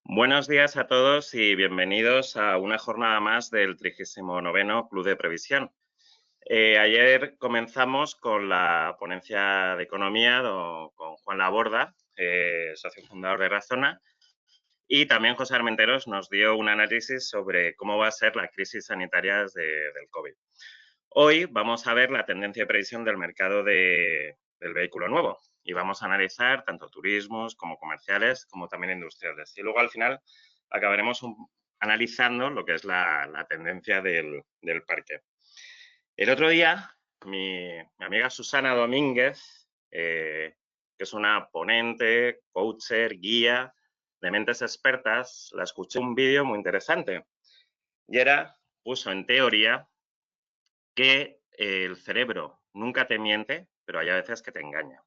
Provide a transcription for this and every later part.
Buenos días a todos y bienvenidos a una jornada más del 39º Club de Previsión. Ayer comenzamos con la ponencia de economía con Juan Laborda, socio fundador de Razona, y también José Armenteros nos dio un análisis sobre cómo va a ser la crisis sanitaria del COVID. Hoy vamos a ver la tendencia de previsión del mercado del vehículo nuevo y vamos a analizar tanto turismos como comerciales como también industriales. Y luego al final acabaremos analizando lo que es la tendencia del parque. El otro día mi amiga Susana Domínguez, que es una ponente, coacher, guía de mentes expertas, la escuché un vídeo muy interesante y puso en teoría que el cerebro nunca te miente, pero hay a veces que te engaña.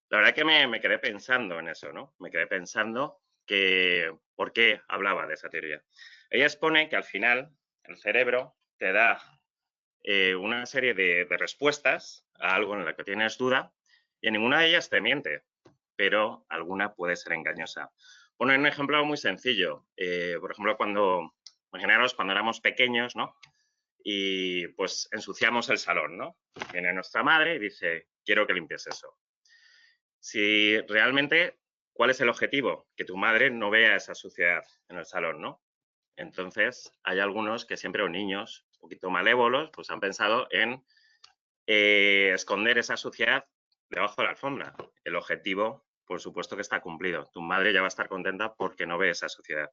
La verdad que me quedé pensando en eso, ¿no? Me quedé pensando que por qué hablaba de esa teoría. Ella expone que al final el cerebro te da una serie de respuestas a algo en lo que tienes duda y en ninguna de ellas te miente, pero alguna puede ser engañosa. Poner un ejemplo muy sencillo. Por ejemplo, imaginaros cuando éramos pequeños, ¿no? Y pues ensuciamos el salón, ¿no? Viene nuestra madre y dice, quiero que limpies eso. Si realmente, ¿cuál es el objetivo? Que tu madre no vea esa suciedad en el salón, ¿no? Entonces, hay algunos que siempre, o niños un poquito malévolos, pues han pensado en esconder esa suciedad debajo de la alfombra. El objetivo, por supuesto que está cumplido. Tu madre ya va a estar contenta porque no ve esa suciedad.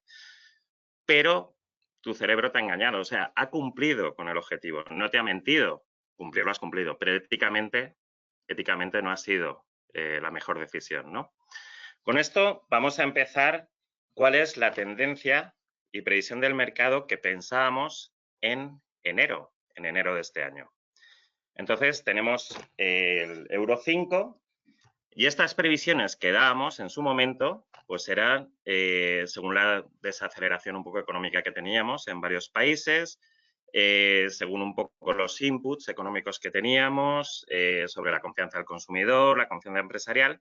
Pero tu cerebro te ha engañado, o sea, ha cumplido con el objetivo, no te ha mentido, cumplirlo has cumplido, pero éticamente no ha sido la mejor decisión, ¿no? Con esto vamos a empezar cuál es la tendencia y previsión del mercado que pensábamos en enero de este año. Entonces tenemos el Euro 5 y estas previsiones que dábamos en su momento, pues eran según la desaceleración un poco económica que teníamos en varios países, según un poco los inputs económicos que teníamos, sobre la confianza del consumidor, la confianza empresarial,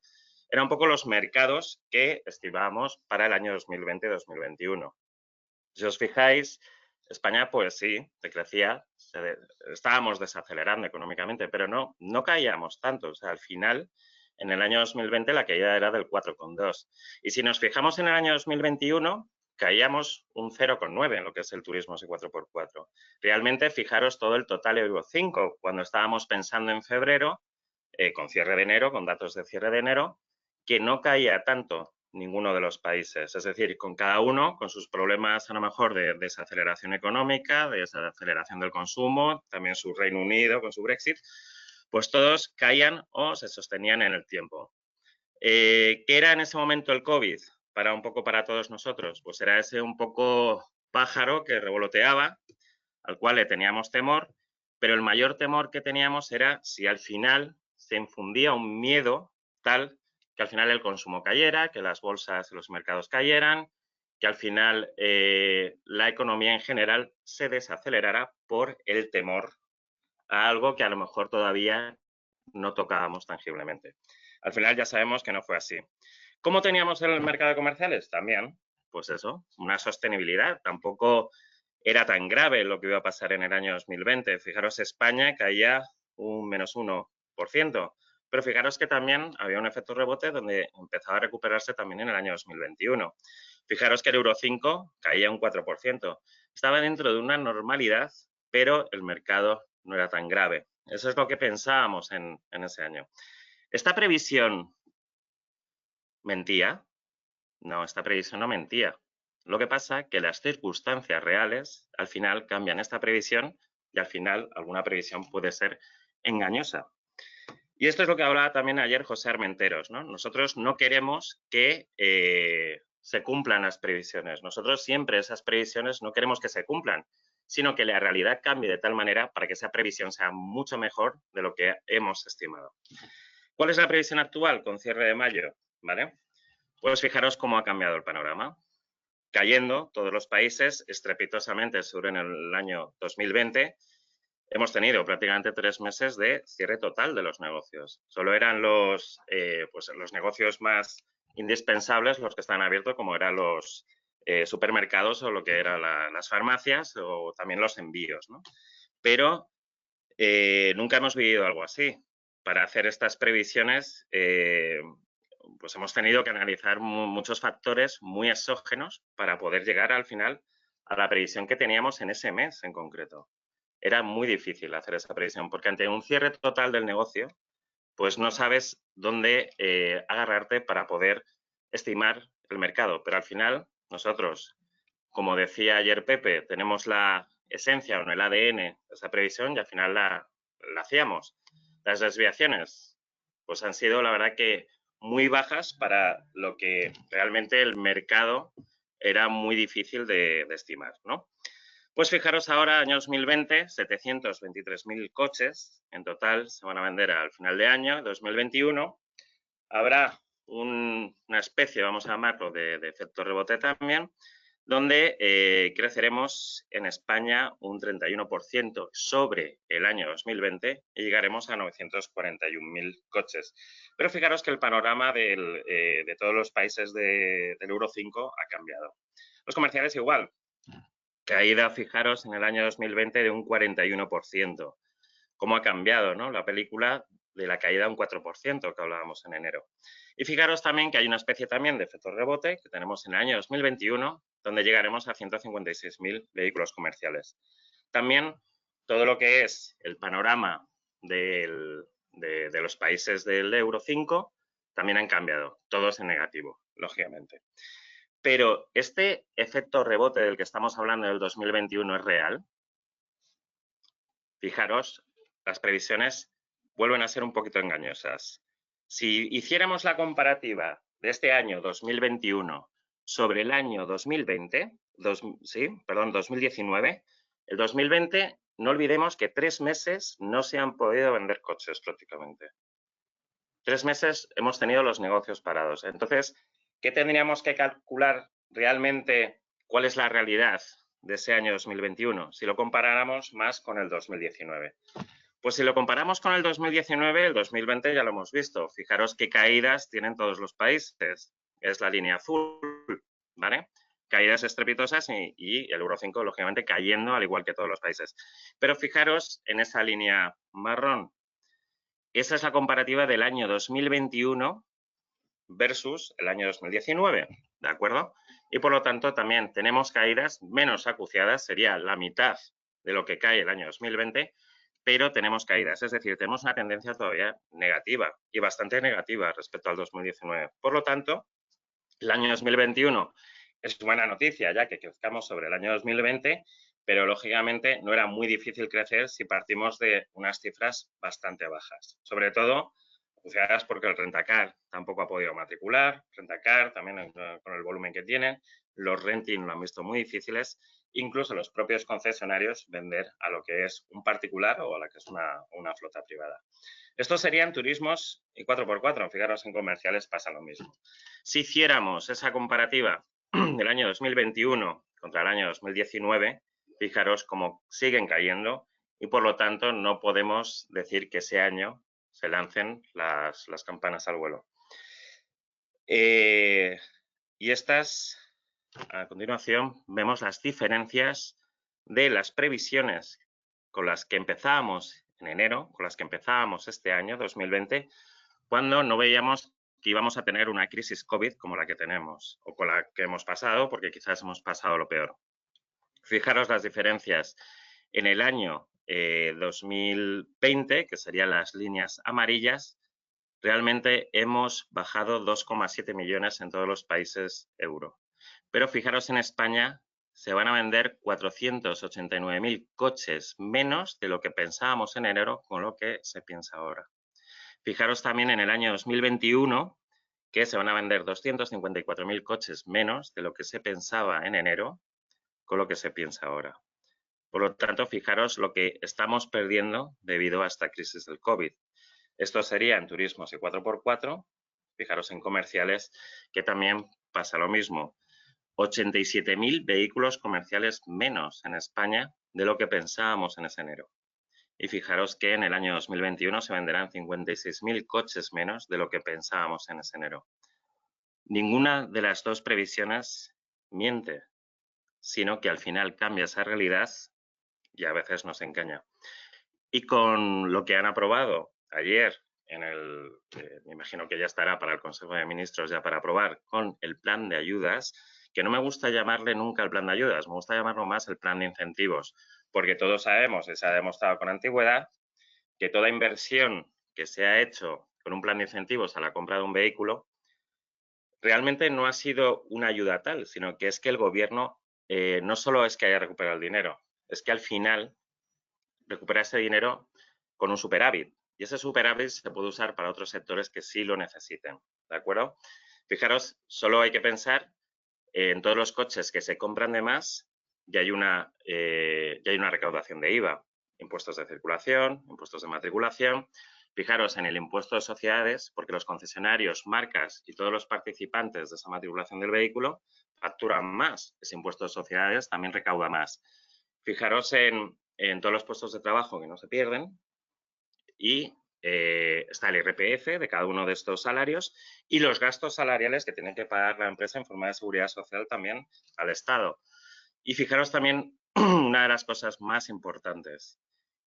eran un poco los mercados que estimábamos para el año 2020-2021. Si os fijáis, España, pues sí, decrecía, estábamos desacelerando económicamente, pero no caíamos tanto. O sea, al final, en el año 2020 la caída era del 4,2. Y si nos fijamos en el año 2021, caíamos un 0,9 en lo que es el turismo ese 4x4. Realmente, fijaros todo el total Euro 5, cuando estábamos pensando en febrero, con cierre de enero, con datos de cierre de enero, que no caía tanto ninguno de los países. Es decir, con cada uno, con sus problemas a lo mejor de desaceleración económica, de desaceleración del consumo, también su Reino Unido con su Brexit, pues todos caían o se sostenían en el tiempo. ¿Qué era en ese momento el COVID? Un poco para todos nosotros, pues era ese un poco pájaro que revoloteaba, al cual le teníamos temor, pero el mayor temor que teníamos era si al final se infundía un miedo tal que al final el consumo cayera, que las bolsas y los mercados cayeran, que al final la economía en general se desacelerara por el temor a algo que a lo mejor todavía no tocábamos tangiblemente. Al final ya sabemos que no fue así. ¿Cómo teníamos el mercado de comerciales? También, pues eso, una sostenibilidad. Tampoco era tan grave lo que iba a pasar en el año 2020. Fijaros, España caía un -1%, pero fijaros que también había un efecto rebote donde empezaba a recuperarse también en el año 2021. Fijaros que el Euro 5 caía un 4%. Estaba dentro de una normalidad, pero el mercado no era tan grave. Eso es lo que pensábamos en ese año. ¿Esta previsión mentía? No, esta previsión no mentía. Lo que pasa es que las circunstancias reales al final cambian esta previsión y al final alguna previsión puede ser engañosa. Y esto es lo que hablaba también ayer José Armenteros, ¿no? Nosotros no queremos que se cumplan las previsiones. Nosotros siempre esas previsiones no queremos que se cumplan, sino que la realidad cambie de tal manera para que esa previsión sea mucho mejor de lo que hemos estimado. ¿Cuál es la previsión actual con cierre de mayo? ¿Vale? Pues fijaros cómo ha cambiado el panorama. Cayendo todos los países estrepitosamente sobre en el año 2020, hemos tenido prácticamente 3 meses de cierre total de los negocios. Solo eran los negocios más indispensables los que están abiertos, como eran los supermercados o lo que eran las farmacias o también los envíos, ¿no? Pero nunca hemos vivido algo así. Para hacer estas previsiones, pues hemos tenido que analizar muchos factores muy exógenos para poder llegar al final a la previsión que teníamos en ese mes en concreto. Era muy difícil hacer esa previsión porque ante un cierre total del negocio, pues no sabes dónde agarrarte para poder estimar el mercado. Pero al final, nosotros, como decía ayer Pepe, tenemos la esencia o el ADN de esa previsión y al final la hacíamos. Las desviaciones, pues han sido, la verdad, que muy bajas para lo que realmente el mercado era muy difícil de estimar, ¿no? Pues fijaros ahora, año 2020, 723.000 coches en total se van a vender al final de año, 2021. Habrá una especie, vamos a llamarlo, de efecto rebote también, donde creceremos en España un 31% sobre el año 2020 y llegaremos a 941.000 coches. Pero fijaros que el panorama de todos los países del Euro 5 ha cambiado. Los comerciales igual. Caída, fijaros, en el año 2020 de un 41%. ¿Cómo ha cambiado, ¿no? La película de la caída un 4% que hablábamos en enero. Y fijaros también que hay una especie también de efecto rebote que tenemos en el año 2021, donde llegaremos a 156.000 vehículos comerciales. También todo lo que es el panorama de los países del Euro 5 también han cambiado, todos en negativo, lógicamente. Pero este efecto rebote del que estamos hablando del 2021 es real. Fijaros, las previsiones vuelven a ser un poquito engañosas. Si hiciéramos la comparativa de este año 2021 sobre el año 2020, 2019, el 2020, no olvidemos que 3 meses no se han podido vender coches prácticamente. 3 meses hemos tenido los negocios parados. Entonces, ¿qué tendríamos que calcular realmente? ¿Cuál es la realidad de ese año 2021? Si lo comparáramos más con el 2019. Pues si lo comparamos con el 2019, el 2020 ya lo hemos visto. Fijaros qué caídas tienen todos los países. Es la línea azul, ¿vale? Caídas estrepitosas y el Euro 5, lógicamente, cayendo al igual que todos los países. Pero fijaros en esa línea marrón. Esa es la comparativa del año 2021 versus el año 2019, ¿de acuerdo? Y por lo tanto también tenemos caídas menos acuciadas, sería la mitad de lo que cae el año 2020, pero tenemos caídas, es decir, tenemos una tendencia todavía negativa y bastante negativa respecto al 2019. Por lo tanto, el año 2021 es buena noticia ya que crezcamos sobre el año 2020, pero lógicamente no era muy difícil crecer si partimos de unas cifras bastante bajas. Sobre todo, asociadas porque el Rentacar tampoco ha podido matricular, Rentacar también con el volumen que tienen, los renting lo han visto muy difíciles, incluso los propios concesionarios vender a lo que es un particular o a la que es una flota privada. Estos serían turismos y 4x4, fijaros, en comerciales pasa lo mismo. Si hiciéramos esa comparativa del año 2021 contra el año 2019, fijaros cómo siguen cayendo y por lo tanto no podemos decir que ese año se lancen las campanas al vuelo. Y estas, a continuación, vemos las diferencias de las previsiones con las que empezábamos en enero, con las que empezábamos este año 2020, cuando no veíamos que íbamos a tener una crisis COVID como la que tenemos o con la que hemos pasado, porque quizás hemos pasado lo peor. Fijaros las diferencias. En el año 2020, que serían las líneas amarillas, realmente hemos bajado 2,7 millones en todos los países euro. Pero fijaros, en España se van a vender 489.000 coches menos de lo que pensábamos en enero con lo que se piensa ahora. Fijaros también en el año 2021 que se van a vender 254.000 coches menos de lo que se pensaba en enero con lo que se piensa ahora. Por lo tanto, fijaros lo que estamos perdiendo debido a esta crisis del COVID. Esto sería en turismos y 4x4, fijaros en comerciales, que también pasa lo mismo. 87.000 vehículos comerciales menos en España de lo que pensábamos en ese enero. Y fijaros que en el año 2021 se venderán 56.000 coches menos de lo que pensábamos en ese enero. Ninguna de las dos previsiones miente, sino que al final cambia esa realidad y a veces nos engaña. Y con lo que han aprobado ayer, me imagino que ya estará para el Consejo de Ministros ya para aprobar, con el plan de ayudas, que no me gusta llamarle nunca el plan de ayudas, me gusta llamarlo más el plan de incentivos, porque todos sabemos, y se ha demostrado con antigüedad, que toda inversión que se ha hecho con un plan de incentivos a la compra de un vehículo realmente no ha sido una ayuda tal, sino que es que el gobierno no solo es que haya recuperado el dinero, es que al final recupera ese dinero con un superávit. Y ese superávit se puede usar para otros sectores que sí lo necesiten, ¿de acuerdo? Fijaros, solo hay que pensar en todos los coches que se compran de más y hay una recaudación de IVA, impuestos de circulación, impuestos de matriculación. Fijaros en el impuesto de sociedades, porque los concesionarios, marcas y todos los participantes de esa matriculación del vehículo facturan más. Ese impuesto de sociedades también recauda más. Fijaros en todos los puestos de trabajo que no se pierden y está el IRPF de cada uno de estos salarios y los gastos salariales que tiene que pagar la empresa en forma de seguridad social también al Estado. Y fijaros también una de las cosas más importantes,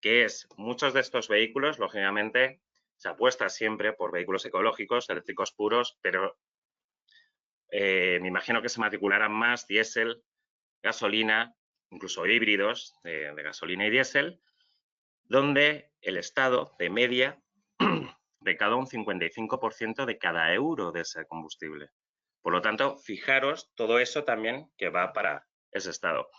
que es muchos de estos vehículos, lógicamente, se apuesta siempre por vehículos ecológicos, eléctricos puros, pero me imagino que se matricularán más diésel, gasolina, incluso híbridos de gasolina y diésel, donde el Estado, de media, recauda un 55% de cada euro de ese combustible. Por lo tanto, fijaros todo eso también que va para ese Estado.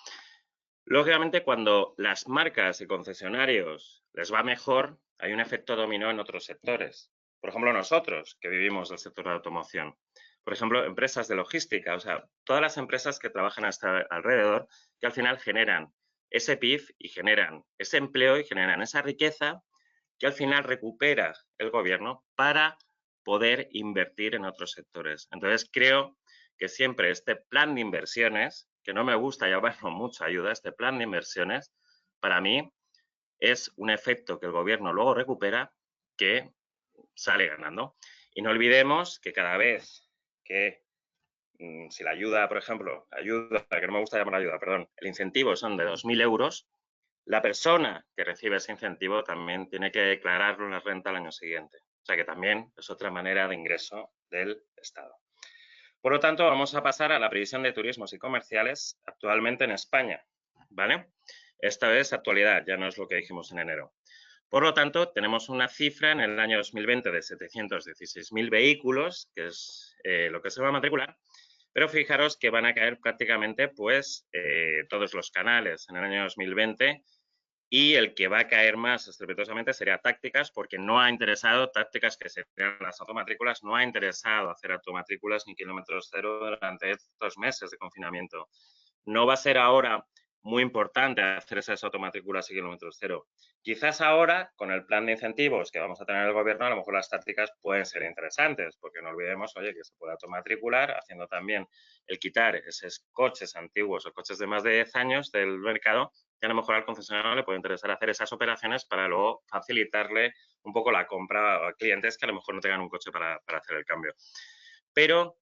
Lógicamente, cuando las marcas y concesionarios les va mejor, hay un efecto dominó en otros sectores. Por ejemplo, nosotros, que vivimos del sector de la automoción. Por ejemplo, empresas de logística, o sea, todas las empresas que trabajan hasta alrededor, que al final generan ese PIB y generan ese empleo y generan esa riqueza que al final recupera el gobierno para poder invertir en otros sectores. Entonces, creo que siempre este plan de inversiones, que no me gusta llamarlo mucha ayuda, este plan de inversiones, para mí es un efecto que el gobierno luego recupera que sale ganando. Y no olvidemos que cada vez que si la ayuda, por ejemplo, que no me gusta llamar ayuda, perdón, el incentivo son de 2.000 euros, la persona que recibe ese incentivo también tiene que declararlo en la renta al año siguiente. O sea que también es otra manera de ingreso del Estado. Por lo tanto, vamos a pasar a la previsión de turismos y comerciales actualmente en España, ¿vale? Esta es actualidad, ya no es lo que dijimos en enero. Por lo tanto, tenemos una cifra en el año 2020 de 716.000 vehículos, que es lo que se va a matricular, pero fijaros que van a caer prácticamente pues todos los canales en el año 2020 y el que va a caer más estrepitosamente sería tácticas, porque no ha interesado tácticas que serían las automatrículas, no ha interesado hacer automatrículas ni kilómetros cero durante estos meses de confinamiento. No va a ser ahora muy importante hacer esas automatrículas y kilómetros cero. Quizás ahora, con el plan de incentivos que vamos a tener el gobierno, a lo mejor las tácticas pueden ser interesantes, porque no olvidemos, oye, que se puede automatricular haciendo también el quitar esos coches antiguos o coches de más de 10 años del mercado, que a lo mejor al concesionario le puede interesar hacer esas operaciones para luego facilitarle un poco la compra a clientes que a lo mejor no tengan un coche para hacer el cambio. Pero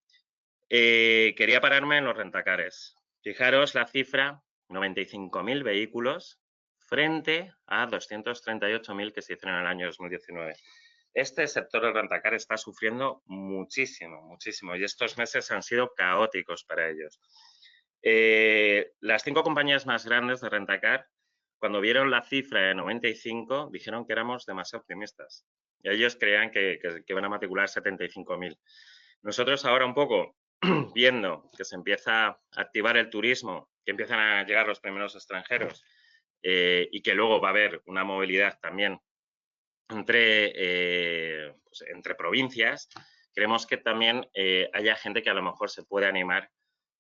quería pararme en los rentacares. Fijaros la cifra, 95.000 vehículos frente a 238.000 que se hicieron en el año 2019. Este sector del rentacar está sufriendo muchísimo, muchísimo, y estos meses han sido caóticos para ellos. Las 5 compañías más grandes de rentacar, cuando vieron la cifra de 95, dijeron que éramos demasiado optimistas. Y ellos creían que van a matricular 75.000. Nosotros ahora un poco viendo que se empieza a activar el turismo, que empiezan a llegar los primeros extranjeros y que luego va a haber una movilidad también entre provincias, creemos que también haya gente que a lo mejor se puede animar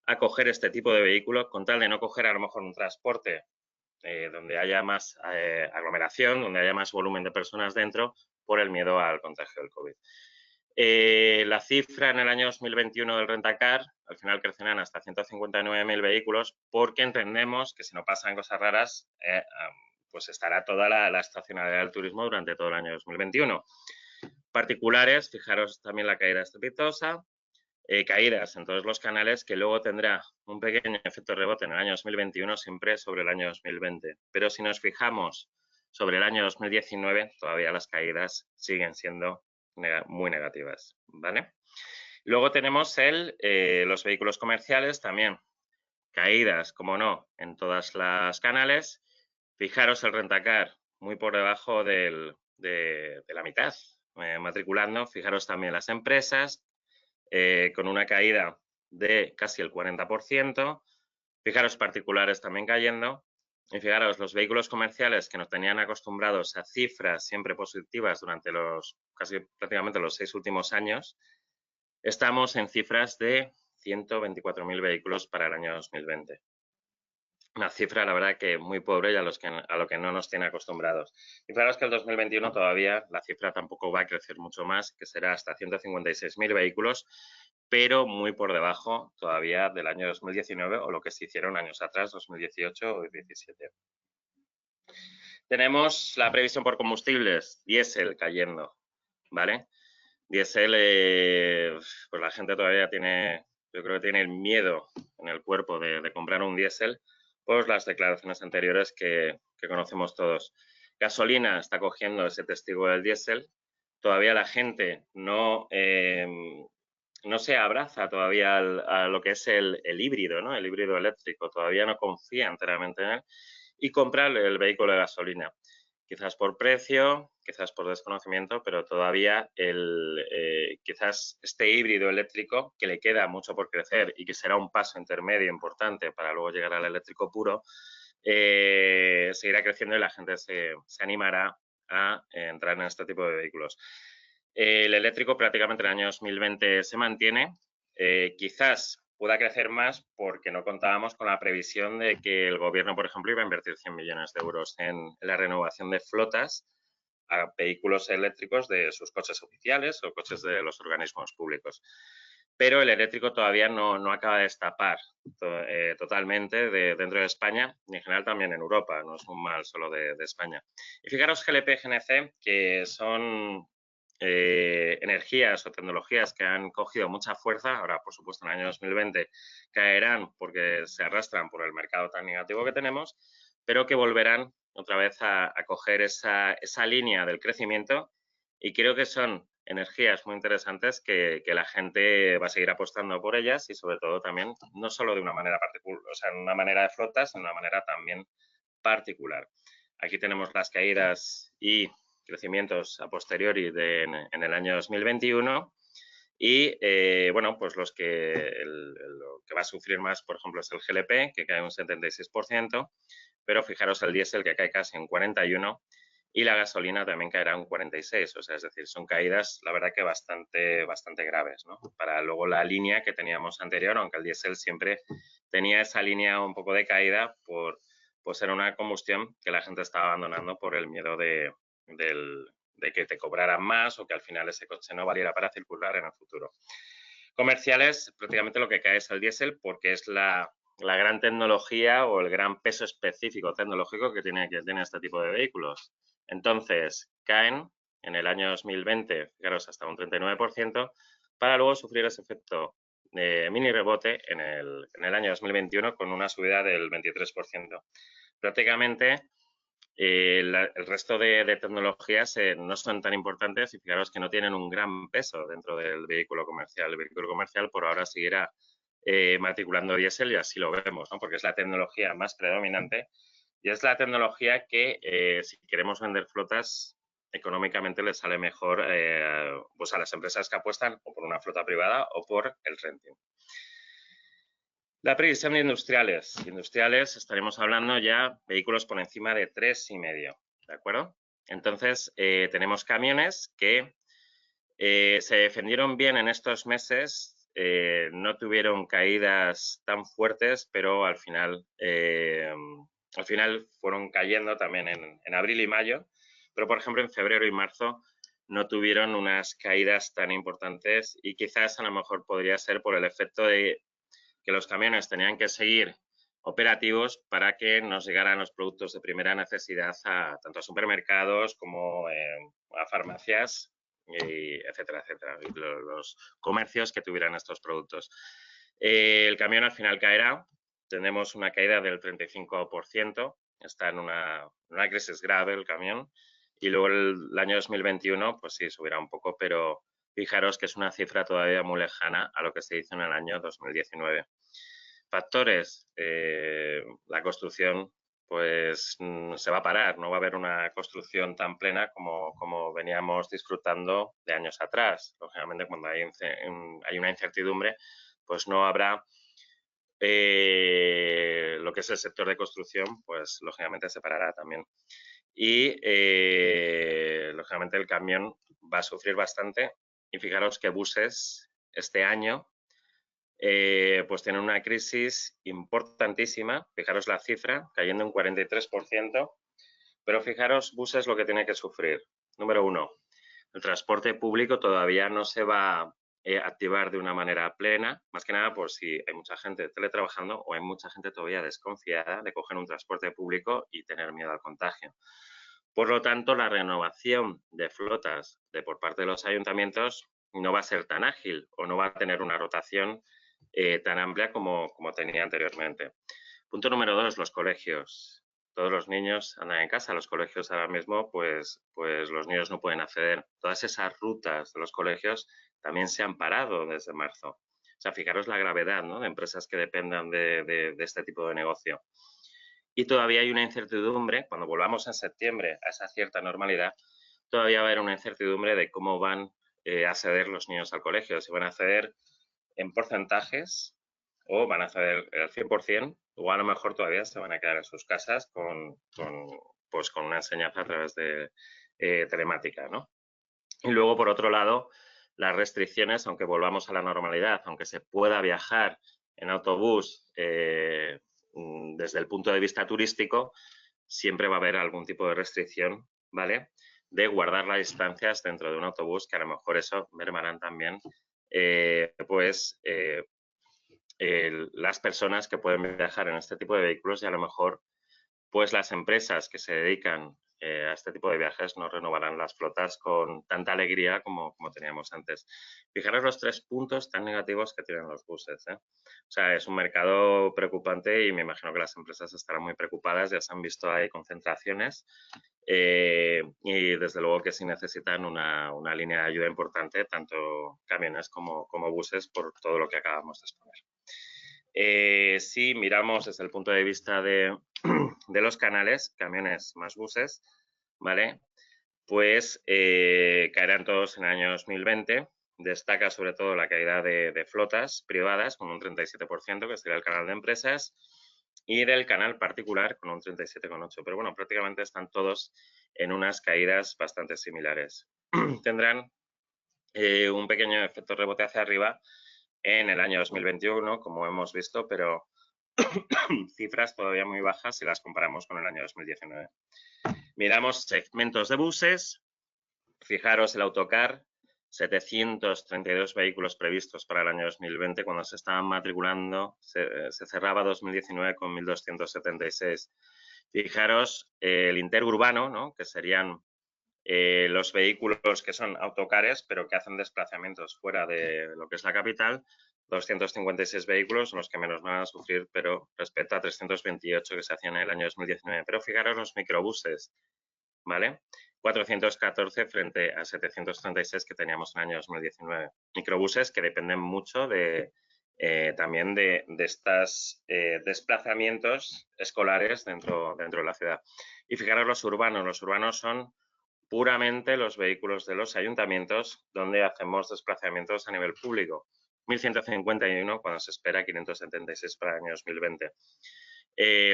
a coger este tipo de vehículos con tal de no coger a lo mejor un transporte donde haya más aglomeración, donde haya más volumen de personas dentro por el miedo al contagio del COVID. La cifra en el año 2021 del rentacar al final crecerán hasta 159.000 vehículos porque entendemos que si no pasan cosas raras pues estará toda la estacionalidad del turismo durante todo el año 2021. Particulares, fijaros también la caída estrepitosa. caídas en todos los canales que luego tendrá un pequeño efecto rebote en el año 2021 siempre sobre el año 2020. Pero si nos fijamos sobre el año 2019, todavía las caídas siguen siendo muy negativas, ¿vale? Luego tenemos los vehículos comerciales también. Caídas, como no, en todas las canales. Fijaros el Rentacar, muy por debajo de la mitad, matriculando. Fijaros también las empresas, con una caída de casi el 40%. Fijaros particulares también cayendo. Y fijaros, los vehículos comerciales que nos tenían acostumbrados a cifras siempre positivas durante casi prácticamente los 6 últimos años, estamos en cifras de 124.000 vehículos para el año 2020. Una cifra, la verdad, que muy pobre y a lo que no nos tiene acostumbrados. Y fijaros que el 2021 todavía la cifra tampoco va a crecer mucho más, que será hasta 156.000 vehículos, pero muy por debajo todavía del año 2019 o lo que se hicieron años atrás, 2018 o 2017. Tenemos la previsión por combustibles, diésel cayendo, ¿vale? Diésel, pues la gente todavía tiene, yo creo que tiene el miedo en el cuerpo de comprar un diésel, pues las declaraciones anteriores que conocemos todos. Gasolina está cogiendo ese testigo del diésel. Todavía la gente no se abraza todavía a lo que es el híbrido, ¿no? El híbrido eléctrico. Todavía no confía enteramente en él y compra el vehículo de gasolina. Quizás por precio, quizás por desconocimiento, pero todavía quizás este híbrido eléctrico, que le queda mucho por crecer y que será un paso intermedio importante para luego llegar al eléctrico puro, seguirá creciendo y la gente se animará a entrar en este tipo de vehículos. El eléctrico prácticamente en el año 2020 se mantiene, quizás pueda crecer más porque no contábamos con la previsión de que el gobierno, por ejemplo, iba a invertir 100 millones de euros en la renovación de flotas a vehículos eléctricos de sus coches oficiales o coches de los organismos públicos. Pero el eléctrico todavía no acaba de destapar totalmente dentro de España y en general también en Europa, no es un mal solo de España. Y fijaros GLP, GNC, que son energías o tecnologías que han cogido mucha fuerza, ahora por supuesto en el año 2020 caerán porque se arrastran por el mercado tan negativo que tenemos, pero que volverán otra vez a coger esa línea del crecimiento y creo que son energías muy interesantes que la gente va a seguir apostando por ellas y sobre todo también no solo de una manera particular, o sea, en una manera de flotas, sino de una manera también particular. Aquí tenemos las caídas y crecimientos a posteriori en el año 2021 y, bueno, pues lo que va a sufrir más, por ejemplo, es el GLP, que cae un 76%, pero fijaros el diésel que cae casi un 41% y la gasolina también caerá un 46%, o sea, es decir, son caídas, la verdad que bastante graves, ¿no? Para luego la línea que teníamos anterior, aunque el diésel siempre tenía esa línea un poco de caída por ser una combustión que la gente estaba abandonando por el miedo de que te cobraran más o que al final ese coche no valiera para circular en el futuro. Comerciales, prácticamente lo que cae es el diésel porque es la gran tecnología o el gran peso específico tecnológico que tiene este tipo de vehículos. Entonces, caen en el año 2020, fijaros, hasta un 39%, para luego sufrir ese efecto de mini rebote en el año 2021 con una subida del 23%. Prácticamente el resto de tecnologías no son tan importantes y fijaros que no tienen un gran peso dentro del vehículo comercial. El vehículo comercial por ahora seguirá matriculando diésel y así lo vemos, ¿no? Porque es la tecnología más predominante y es la tecnología que si queremos vender flotas económicamente les sale mejor pues a las empresas que apuestan o por una flota privada o por el renting. La previsión de industriales. Industriales estaremos hablando ya vehículos por encima de 3,5, ¿de acuerdo? Entonces, tenemos camiones que se defendieron bien en estos meses, no tuvieron caídas tan fuertes, pero al final fueron cayendo también en abril y mayo, pero por ejemplo en febrero y marzo no tuvieron unas caídas tan importantes y quizás a lo mejor podría ser por el efecto de que los camiones tenían que seguir operativos para que nos llegaran los productos de primera necesidad tanto a supermercados como a farmacias etcétera, etcétera. Y los comercios que tuvieran estos productos. El camión al final caerá. Tenemos una caída del 35%. Está en una crisis grave el camión. Y luego el año 2021, pues sí, subirá un poco, pero fijaros que es una cifra todavía muy lejana a lo que se hizo en el año 2019. Factores, la construcción pues se va a parar, no va a haber una construcción tan plena como veníamos disfrutando de años atrás. Lógicamente, cuando hay una incertidumbre, pues no habrá lo que es el sector de construcción, pues lógicamente se parará también. Y lógicamente el camión va a sufrir bastante. Y fijaros que buses este año pues tienen una crisis importantísima. Fijaros la cifra, cayendo un 43%. Pero fijaros, buses lo que tiene que sufrir. Número uno, el transporte público todavía no se va a activar de una manera plena, más que nada por si hay mucha gente teletrabajando o hay mucha gente todavía desconfiada de coger un transporte público y tener miedo al contagio. Por lo tanto, la renovación de flotas por parte de los ayuntamientos no va a ser tan ágil o no va a tener una rotación tan amplia como tenía anteriormente. Punto número dos, los colegios. Todos los niños andan en casa, los colegios ahora mismo, pues los niños no pueden acceder. Todas esas rutas de los colegios también se han parado desde marzo. O sea, fijaros la gravedad, ¿no?, de empresas que dependan de este tipo de negocio. Y todavía hay una incertidumbre, cuando volvamos en septiembre a esa cierta normalidad, todavía va a haber una incertidumbre de cómo van a acceder los niños al colegio, si van a acceder en porcentajes o van a acceder al 100%, o a lo mejor todavía se van a quedar en sus casas con una enseñanza a través de telemática, ¿no? Y luego, por otro lado, las restricciones, aunque volvamos a la normalidad, aunque se pueda viajar en autobús desde el punto de vista turístico, siempre va a haber algún tipo de restricción, ¿vale?, de guardar las distancias dentro de un autobús, que a lo mejor eso mermarán también las personas que pueden viajar en este tipo de vehículos, y a lo mejor pues las empresas que se dedican a este tipo de viajes no renovarán las flotas con tanta alegría como teníamos antes. Fijaros los 3 puntos tan negativos que tienen los buses, ¿eh? O sea, es un mercado preocupante y me imagino que las empresas estarán muy preocupadas. Ya se han visto ahí concentraciones y desde luego que sí necesitan una línea de ayuda importante, tanto camiones como buses, por todo lo que acabamos de exponer. Si miramos desde el punto de vista de los canales, camiones más buses, ¿vale?, pues caerán todos en el año 2020. Destaca sobre todo la caída de flotas privadas con un 37%, que sería el canal de empresas, y del canal particular con un 37,8%. Pero bueno, prácticamente están todos en unas caídas bastante similares. Tendrán un pequeño efecto rebote hacia arriba en el año 2021, como hemos visto, pero cifras todavía muy bajas si las comparamos con el año 2019. Miramos segmentos de buses. Fijaros el autocar, 732 vehículos previstos para el año 2020, cuando se estaban matriculando, se cerraba 2019 con 1.276. Fijaros el interurbano, ¿no?, que serían los vehículos que son autocares, pero que hacen desplazamientos fuera de lo que es la capital. 256 vehículos son los que menos van a sufrir, pero respecto a 328 que se hacían en el año 2019. Pero fijaros los microbuses, ¿vale? 414 frente a 736 que teníamos en el año 2019. Microbuses que dependen mucho también de estos desplazamientos escolares dentro de la ciudad. Y fijaros los urbanos. Los urbanos son puramente los vehículos de los ayuntamientos donde hacemos desplazamientos a nivel público. 1.151 cuando se espera 576 para el año 2020.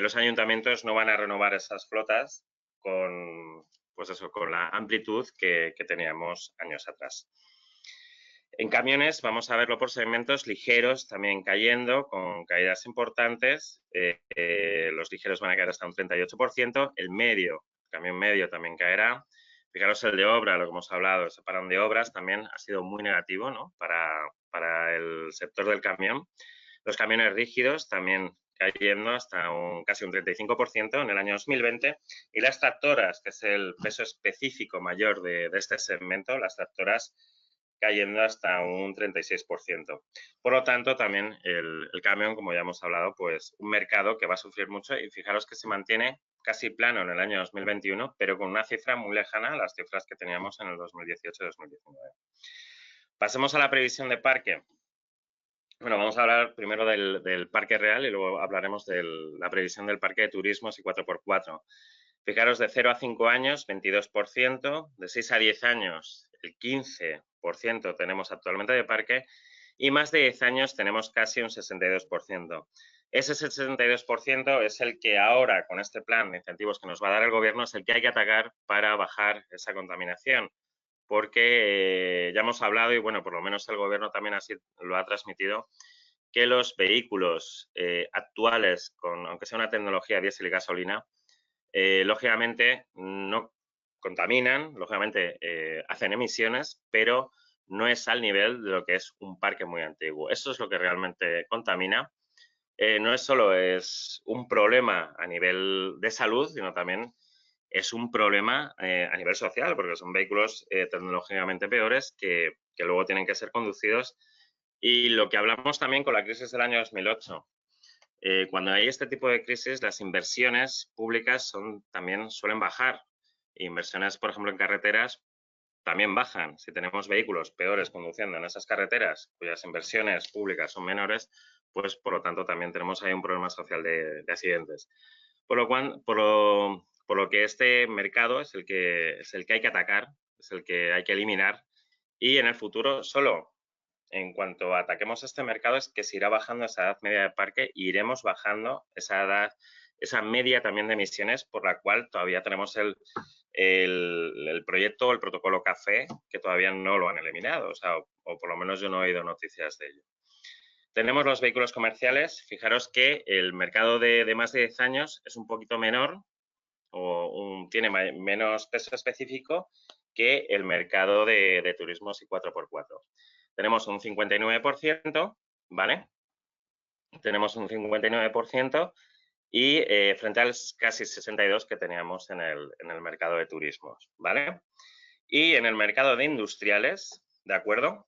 Los ayuntamientos no van a renovar esas flotas con la amplitud que teníamos años atrás. En camiones vamos a verlo por segmentos, ligeros también cayendo con caídas importantes. Los ligeros van a caer hasta un 38%. El camión medio también caerá. Fijaros el de obra, lo que hemos hablado, ese parón de obras también ha sido muy negativo, ¿no?, para el sector del camión. Los camiones rígidos también cayendo hasta casi un 35% en el año 2020, y las tractoras, que es el peso específico mayor de este segmento, las tractoras cayendo hasta un 36%. Por lo tanto, también el camión, como ya hemos hablado, pues un mercado que va a sufrir mucho, y fijaros que se mantiene casi plano en el año 2021, pero con una cifra muy lejana a las cifras que teníamos en el 2018-2019. Pasemos a la previsión de parque. Bueno, vamos a hablar primero del parque real y luego hablaremos de la previsión del parque de turismos y 4x4. Fijaros, de 0 a 5 años, 22%, de 6 a 10 años, el 15% tenemos actualmente de parque, y más de 10 años tenemos casi un 62%. Ese 62% es el que ahora, con este plan de incentivos que nos va a dar el gobierno, es el que hay que atacar para bajar esa contaminación, porque ya hemos hablado, y bueno, por lo menos el gobierno también así lo ha transmitido, que los vehículos actuales, aunque sea una tecnología diésel y gasolina, lógicamente no contaminan, lógicamente hacen emisiones, pero no es al nivel de lo que es un parque muy antiguo. Eso es lo que realmente contamina. No es solo un problema a nivel de salud, sino también es un problema a nivel social, porque son vehículos tecnológicamente peores que luego tienen que ser conducidos. Y lo que hablamos también con la crisis del año 2008, cuando hay este tipo de crisis, las inversiones públicas también suelen bajar. Inversiones, por ejemplo, en carreteras también bajan. Si tenemos vehículos peores conduciendo en esas carreteras, cuyas inversiones públicas son menores, pues por lo tanto también tenemos ahí un problema social de accidentes. Por lo que este mercado es el que hay que atacar, es el que hay que eliminar, y en el futuro solo en cuanto ataquemos este mercado es que se irá bajando esa edad media de parque e iremos bajando esa edad, esa media también de emisiones, por la cual todavía tenemos el proyecto, el protocolo café, que todavía no lo han eliminado, o por lo menos yo no he oído noticias de ello. Tenemos los vehículos comerciales. Fijaros que el mercado de más de 10 años es un poquito menor, tiene menos peso específico que el mercado de turismos y 4x4. Tenemos un 59%, ¿vale? Tenemos un 59% y frente al casi 62% que teníamos en el mercado de turismos, ¿vale? Y en el mercado de industriales, ¿de acuerdo?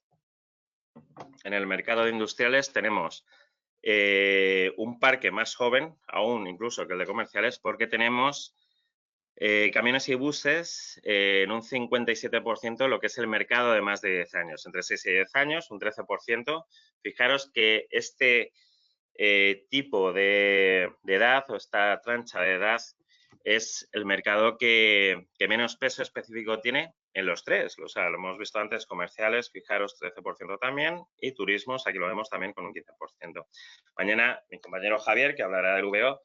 En el mercado de industriales tenemos un parque más joven, aún incluso que el de comerciales, porque tenemos camiones y buses en un 57% lo que es el mercado de más de 10 años, entre 6 y 10 años, un 13%. Fijaros que este tipo de edad o esta trancha de edad es el mercado que menos peso específico tiene en los tres. O sea, lo hemos visto antes, comerciales, fijaros, 13% también, y turismos, aquí lo vemos también con un 15%. Mañana mi compañero Javier, que hablará del VO,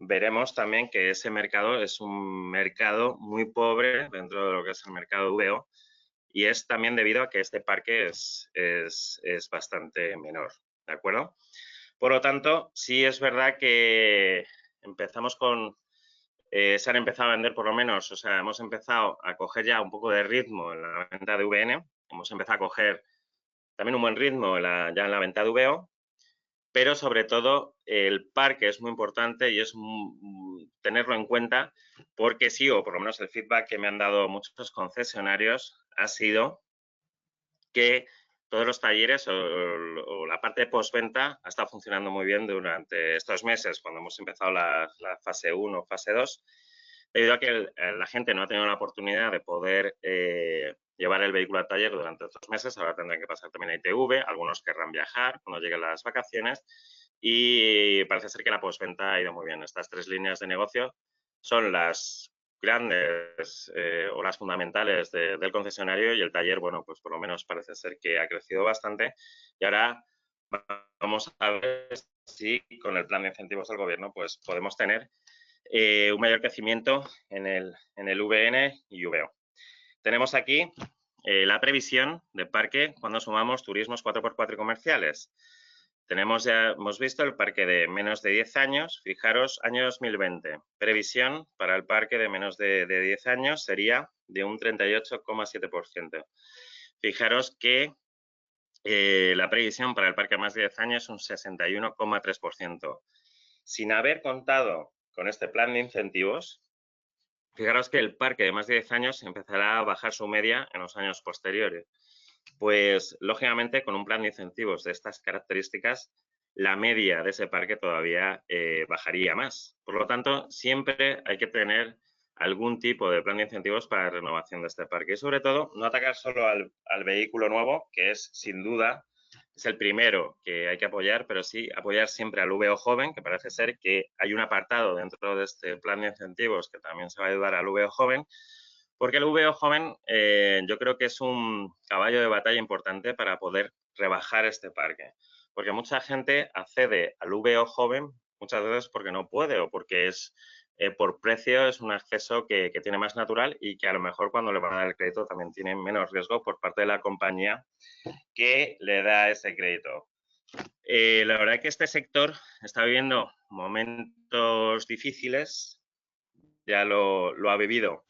veremos también que ese mercado es un mercado muy pobre dentro de lo que es el mercado VO, y es también debido a que este parque es bastante menor, ¿de acuerdo? Por lo tanto, sí es verdad que empezamos se han empezado a vender por lo menos, o sea, hemos empezado a coger ya un poco de ritmo en la venta de VN, hemos empezado a coger también un buen ritmo ya en la venta de VO, pero sobre todo el parque es muy importante y es tenerlo en cuenta, porque sí, o por lo menos el feedback que me han dado muchos concesionarios ha sido que todos los talleres o la parte de postventa ha estado funcionando muy bien durante estos meses, cuando hemos empezado la fase 1 o fase 2, debido a que la gente no ha tenido la oportunidad de poder llevar el vehículo al taller durante estos meses. Ahora tendrán que pasar también a ITV, algunos querrán viajar cuando lleguen las vacaciones, y parece ser que la postventa ha ido muy bien. Estas tres líneas de negocio son las grandes o las fundamentales del concesionario, y el taller, bueno, pues por lo menos parece ser que ha crecido bastante, y ahora vamos a ver si con el plan de incentivos del gobierno pues podemos tener un mayor crecimiento en el VN y VO. Tenemos aquí la previsión de parque cuando sumamos turismos 4x4 y comerciales. Hemos visto el parque de menos de 10 años. Fijaros, año 2020. Previsión para el parque de menos de 10 años sería de un 38,7%. Fijaros que la previsión para el parque de más de 10 años es un 61,3%. sin haber contado con este plan de incentivos, fijaros que el parque de más de 10 años empezará a bajar su media en los años posteriores. Pues, lógicamente, con un plan de incentivos de estas características, la media de ese parque todavía bajaría más. Por lo tanto, siempre hay que tener algún tipo de plan de incentivos para la renovación de este parque. Y, sobre todo, no atacar solo al vehículo nuevo, que es, sin duda, es el primero que hay que apoyar, pero sí apoyar siempre al VO joven, que parece ser que hay un apartado dentro de este plan de incentivos que también se va a ayudar al VO joven, porque el VO joven yo creo que es un caballo de batalla importante para poder rebajar este parque. Porque mucha gente accede al VO joven muchas veces porque no puede o porque es por precio es un acceso que tiene más natural y que a lo mejor cuando le van a dar el crédito también tiene menos riesgo por parte de la compañía que le da ese crédito. La verdad es que este sector está viviendo momentos difíciles, ya lo ha vivido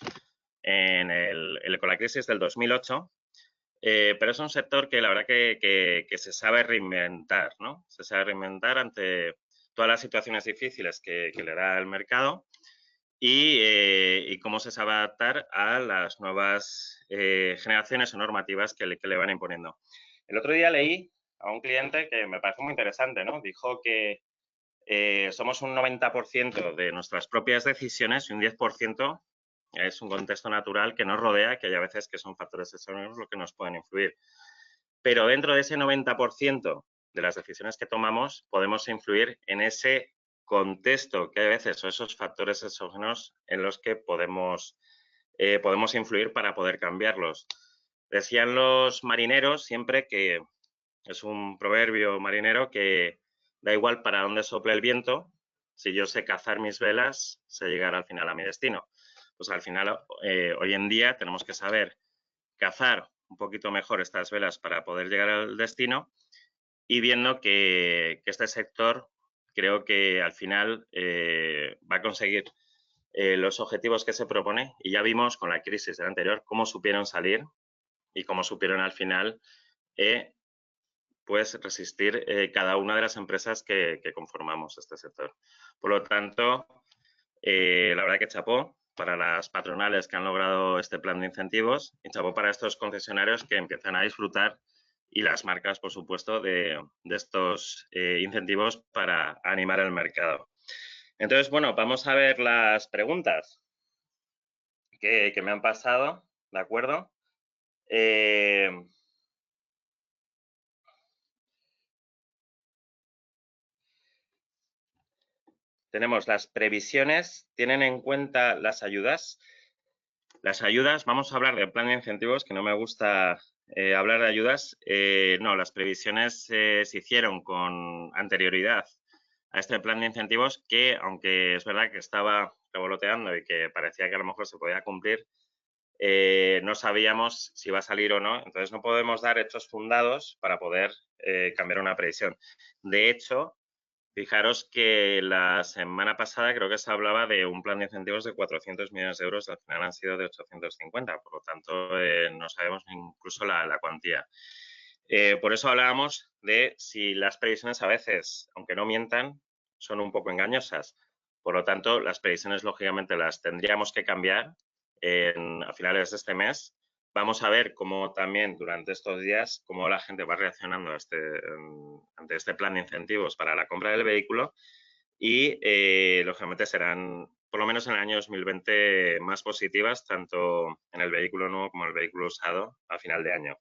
con la crisis del 2008, pero es un sector que la verdad que se sabe reinventar, ¿no? Se sabe reinventar ante todas las situaciones difíciles que le da el mercado y cómo se sabe adaptar a las nuevas generaciones o normativas que le van imponiendo. El otro día leí a un cliente que me parece muy interesante, ¿no? Dijo que somos un 90% de nuestras propias decisiones y un 10% es un contexto natural que nos rodea, que hay a veces que son factores externos los que nos pueden influir. Pero dentro de ese 90% de las decisiones que tomamos, podemos influir en ese contexto que hay a veces o esos factores exógenos en los que podemos influir para poder cambiarlos. Decían los marineros siempre que es un proverbio marinero que da igual para dónde sople el viento, si yo sé cazar mis velas, sé llegar al final a mi destino. Pues al final, hoy en día tenemos que saber cazar un poquito mejor estas velas para poder llegar al destino y viendo que este sector creo que al final va a conseguir los objetivos que se propone y ya vimos con la crisis del anterior cómo supieron salir y cómo supieron al final pues resistir cada una de las empresas que conformamos este sector. Por lo tanto, la verdad que chapó para las patronales que han logrado este plan de incentivos y chapó para estos concesionarios que empiezan a disfrutar y las marcas, por supuesto, de estos incentivos para animar el mercado. Entonces, bueno, vamos a ver las preguntas que me han pasado, ¿de acuerdo? Tenemos las previsiones, ¿tienen en cuenta las ayudas? Las ayudas, vamos a hablar del plan de incentivos, que no me gusta hablar de ayudas. No, las previsiones se hicieron con anterioridad a este plan de incentivos que, aunque es verdad que estaba revoloteando y que parecía que a lo mejor se podía cumplir, no sabíamos si va a salir o no. Entonces, no podemos dar hechos fundados para poder cambiar una previsión. De hecho, fijaros que la semana pasada creo que se hablaba de un plan de incentivos de 400 millones de euros, al final han sido de 850, por lo tanto no sabemos incluso la cuantía. Por eso hablábamos de si las previsiones a veces, aunque no mientan, son un poco engañosas. Por lo tanto, las previsiones lógicamente las tendríamos que cambiar a finales de este mes. Vamos a ver cómo también durante estos días, cómo la gente va reaccionando ante este plan de incentivos para la compra del vehículo y, lógicamente, serán, por lo menos en el año 2020, más positivas, tanto en el vehículo nuevo como en el vehículo usado a final de año.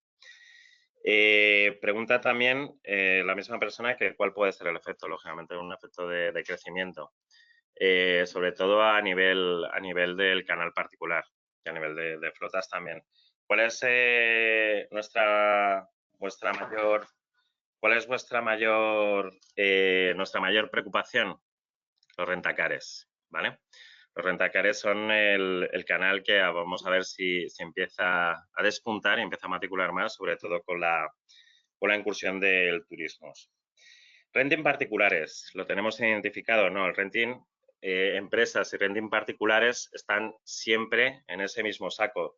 Pregunta también la misma persona que cuál puede ser el efecto, lógicamente, un efecto de crecimiento, sobre todo a nivel del canal particular y a nivel de flotas también. ¿Cuál es vuestra mayor preocupación? Los rentacares, ¿vale? Los rentacares son el canal que vamos a ver si empieza a despuntar y empieza a matricular más, sobre todo con la incursión del turismo. Renting particulares, ¿lo tenemos identificado? No, el renting, empresas y renting particulares están siempre en ese mismo saco.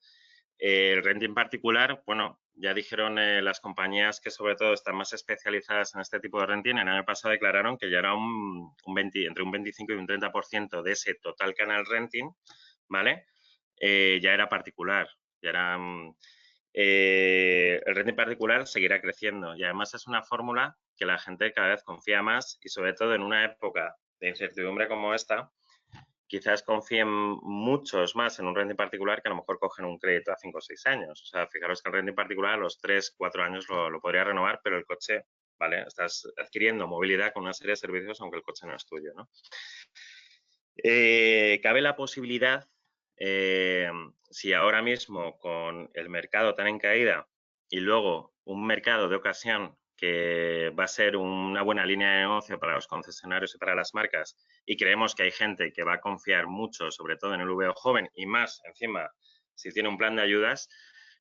El renting particular, bueno, ya dijeron las compañías que sobre todo están más especializadas en este tipo de renting, el año pasado declararon que ya era entre un 25 y un 30% de ese total canal renting, ¿vale? Ya era particular, ya era... el renting particular seguirá creciendo y además es una fórmula que la gente cada vez confía más y sobre todo en una época de incertidumbre como esta, quizás confíen muchos más en un renting particular que a lo mejor cogen un crédito a 5 o 6 años. O sea, fijaros que el renting particular a los 3, 4 años lo podría renovar, pero el coche, ¿vale? Estás adquiriendo movilidad con una serie de servicios aunque el coche no es tuyo, ¿no? Cabe la posibilidad, si ahora mismo con el mercado tan en caída y luego un mercado de ocasión que va a ser una buena línea de negocio para los concesionarios y para las marcas y creemos que hay gente que va a confiar mucho, sobre todo en el VO joven y más encima si tiene un plan de ayudas,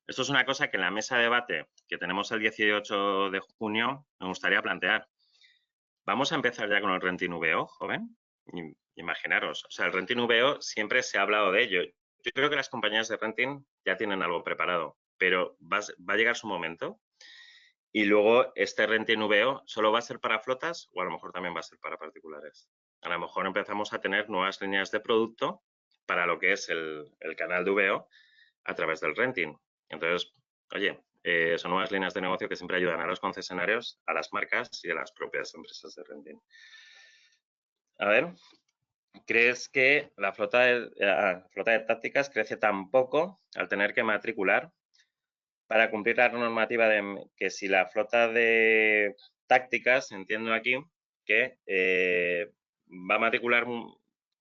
esto es una cosa que en la mesa de debate que tenemos el 18 de junio me gustaría plantear. Vamos a empezar ya con el renting VO joven. Imaginaros, o sea, el renting VO siempre se ha hablado de ello. Yo creo que las compañías de renting ya tienen algo preparado, pero va a llegar su momento y luego este renting VO solo va a ser para flotas o a lo mejor también va a ser para particulares. A lo mejor empezamos a tener nuevas líneas de producto para lo que es el canal de VO a través del renting. Entonces, oye, son nuevas líneas de negocio que siempre ayudan a los concesionarios, a las marcas y a las propias empresas de renting. A ver, ¿crees que la flota de tácticas crece tan poco al tener que matricular para cumplir la normativa de que si la flota de tácticas, entiendo aquí, que va a matricular,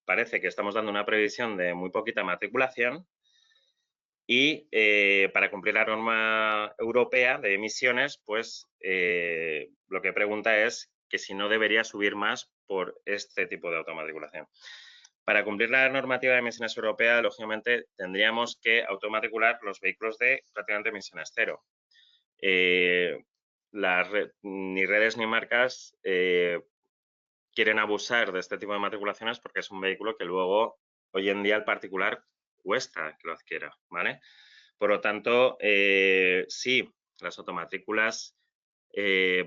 parece que estamos dando una previsión de muy poquita matriculación y para cumplir la norma europea de emisiones, pues lo que pregunta es que si no debería subir más por este tipo de automatriculación. Para cumplir la normativa de emisiones europea, lógicamente, tendríamos que automatricular los vehículos de prácticamente emisiones cero. Ni redes ni marcas quieren abusar de este tipo de matriculaciones porque es un vehículo que luego, hoy en día, el particular cuesta que lo adquiera, ¿vale? Por lo tanto, sí, las automatrículas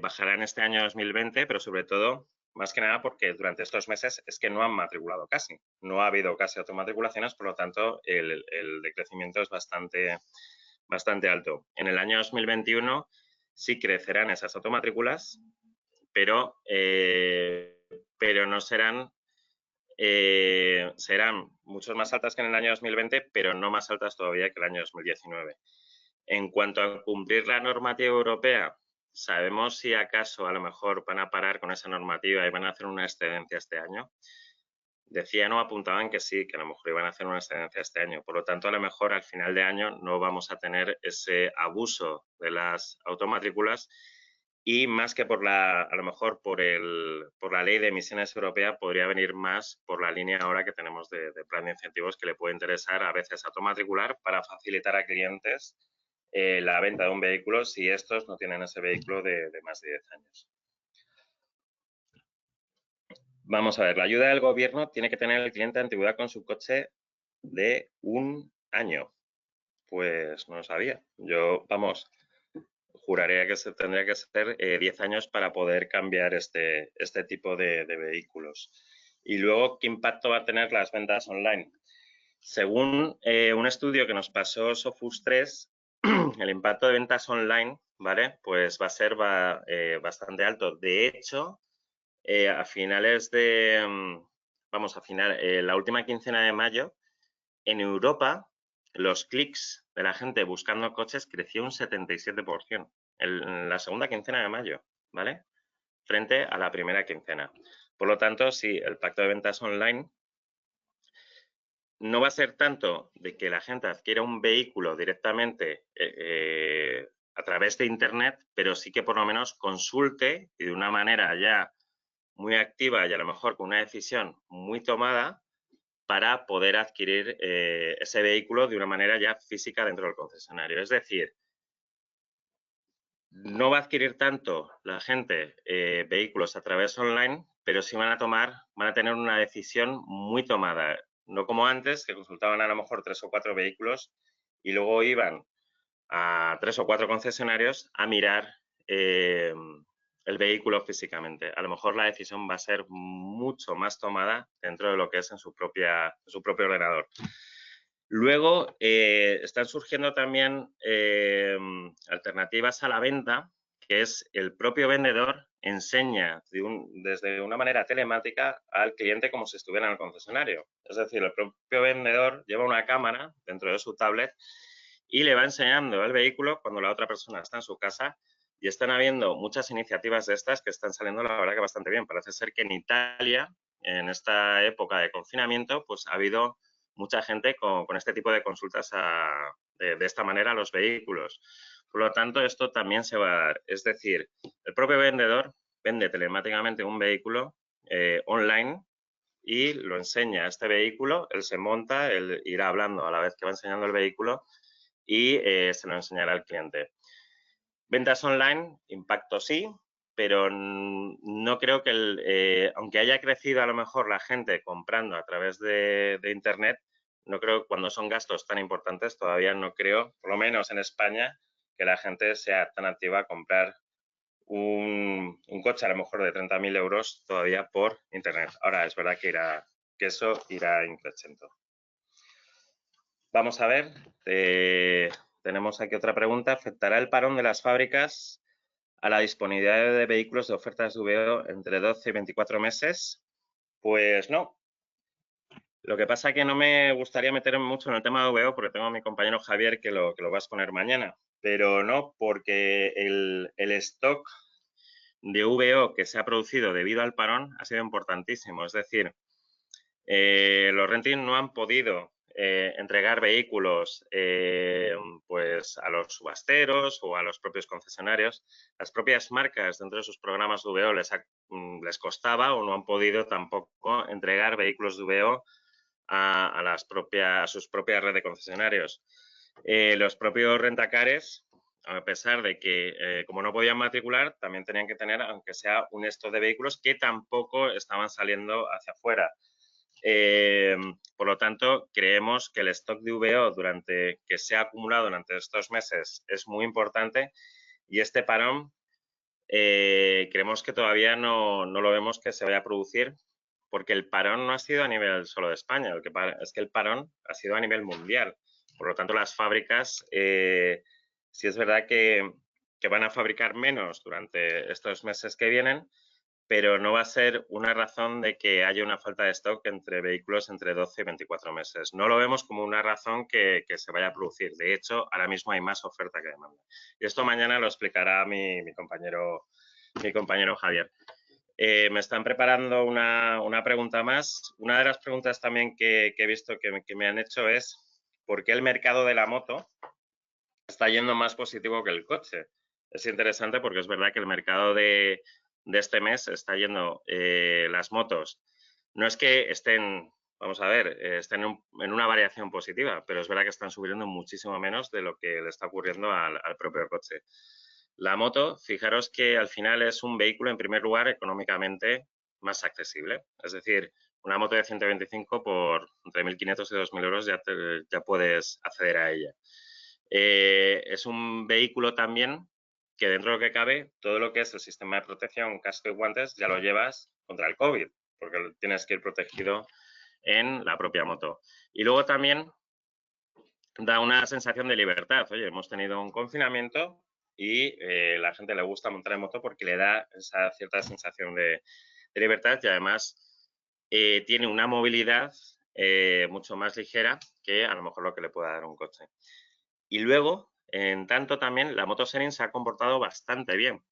bajarán este año 2020, pero sobre todo, más que nada porque durante estos meses es que no han matriculado casi. No ha habido casi automatriculaciones, por lo tanto, el decrecimiento es bastante alto. En el año 2021 sí crecerán esas automatrículas, pero no serán mucho más altas que en el año 2020, pero no más altas todavía que el año 2019. En cuanto a cumplir la normativa europea, ¿sabemos si acaso a lo mejor van a parar con esa normativa y van a hacer una excedencia este año? Decían o apuntaban que sí, que a lo mejor iban a hacer una excedencia este año. Por lo tanto, a lo mejor al final de año no vamos a tener ese abuso de las automatrículas y más que a lo mejor por la ley de emisiones europea, podría venir más por la línea ahora que tenemos de plan de incentivos que le puede interesar a veces automatricular para facilitar a clientes la venta de un vehículo si estos no tienen ese vehículo de más de 10 años. Vamos a ver, la ayuda del gobierno tiene que tener el cliente antigüedad con su coche de 1 año. Pues no lo sabía. Yo, vamos, juraría que tendría que ser 10 años para poder cambiar este tipo de vehículos. Y luego, ¿qué impacto va a tener las ventas online? Según un estudio que nos pasó Sofus 3, el impacto de ventas online, ¿vale? Pues va a ser bastante alto. De hecho, a finales la última quincena de mayo, en Europa, los clics de la gente buscando coches creció un 77% en la segunda quincena de mayo, ¿vale? Frente a la primera quincena. Por lo tanto, sí, el pacto de ventas online no va a ser tanto de que la gente adquiera un vehículo directamente a través de Internet, pero sí que por lo menos consulte y de una manera ya muy activa y a lo mejor con una decisión muy tomada para poder adquirir ese vehículo de una manera ya física dentro del concesionario. Es decir, no va a adquirir tanto la gente vehículos a través online, pero sí van a tener una decisión muy tomada. No como antes, que consultaban a lo mejor 3 o 4 vehículos y luego iban a 3 o 4 concesionarios a mirar el vehículo físicamente. A lo mejor la decisión va a ser mucho más tomada dentro de lo que es en su propio ordenador. Luego, están surgiendo también alternativas a la venta, que es el propio vendedor enseña desde una manera telemática al cliente como si estuviera en el concesionario. Es decir, el propio vendedor lleva una cámara dentro de su tablet y le va enseñando el vehículo cuando la otra persona está en su casa, y están habiendo muchas iniciativas de estas que están saliendo, la verdad, que bastante bien. Parece ser que en Italia, en esta época de confinamiento, pues ha habido mucha gente con este tipo de consultas de esta manera a los vehículos. Por lo tanto, esto también se va a dar. Es decir, el propio vendedor vende telemáticamente un vehículo online y lo enseña a este vehículo, él se monta, él irá hablando a la vez que va enseñando el vehículo y se lo enseñará al cliente. Ventas online, impacto sí, pero no creo que, aunque haya crecido a lo mejor la gente comprando a través de Internet, no creo, cuando son gastos tan importantes, todavía no creo, por lo menos en España, que la gente sea tan activa a comprar un coche a lo mejor de 30.000 euros todavía por Internet. Ahora, es verdad que eso irá increciendo. Vamos a ver, tenemos aquí otra pregunta. ¿Afectará el parón de las fábricas a la disponibilidad de vehículos de ofertas de VO entre 12 y 24 meses? Pues no. Lo que pasa es que no me gustaría meterme mucho en el tema de VO porque tengo a mi compañero Javier que lo va a exponer mañana. Pero no, porque el stock de VO que se ha producido debido al parón ha sido importantísimo. Es decir, los renting no han podido entregar vehículos pues a los subasteros o a los propios concesionarios. Las propias marcas dentro de sus programas de VO les costaba o no han podido tampoco entregar vehículos de VO a sus propias redes de concesionarios. Los propios rentacares, a pesar de que, como no podían matricular, también tenían que tener, aunque sea un stock de vehículos que tampoco estaban saliendo hacia afuera. Por lo tanto, creemos que el stock de VO que se ha acumulado durante estos meses es muy importante, y este parón creemos que todavía no lo vemos que se vaya a producir, porque el parón no ha sido a nivel solo de España, es que el parón ha sido a nivel mundial. Por lo tanto, las fábricas sí es verdad que van a fabricar menos durante estos meses que vienen, pero no va a ser una razón de que haya una falta de stock entre vehículos entre 12 y 24 meses. No lo vemos como una razón que se vaya a producir. De hecho, ahora mismo hay más oferta que demanda. Y esto mañana lo explicará mi compañero Javier. Me están preparando una pregunta más. Una de las preguntas también que he visto que me han hecho es ¿por qué el mercado de la moto está yendo más positivo que el coche? Es interesante porque es verdad que el mercado de este mes está yendo, las motos, no es que estén, vamos a ver, estén en una variación positiva, pero es verdad que están subiendo muchísimo menos de lo que le está ocurriendo al propio coche. La moto, fijaros que al final es un vehículo, en primer lugar, económicamente más accesible. Es decir, una moto de 125 por entre 1.500 y 2.000 euros ya puedes acceder a ella. Es un vehículo también que, dentro de lo que cabe, todo lo que es el sistema de protección, casco y guantes, ya lo llevas contra el COVID, porque tienes que ir protegido en la propia moto. Y luego también da una sensación de libertad. Oye, hemos tenido un confinamiento y la gente le gusta montar en moto porque le da esa cierta sensación de libertad, y además tiene una movilidad mucho más ligera que a lo mejor lo que le pueda dar un coche. Y luego, en tanto, también la motosharing se ha comportado bastante bien.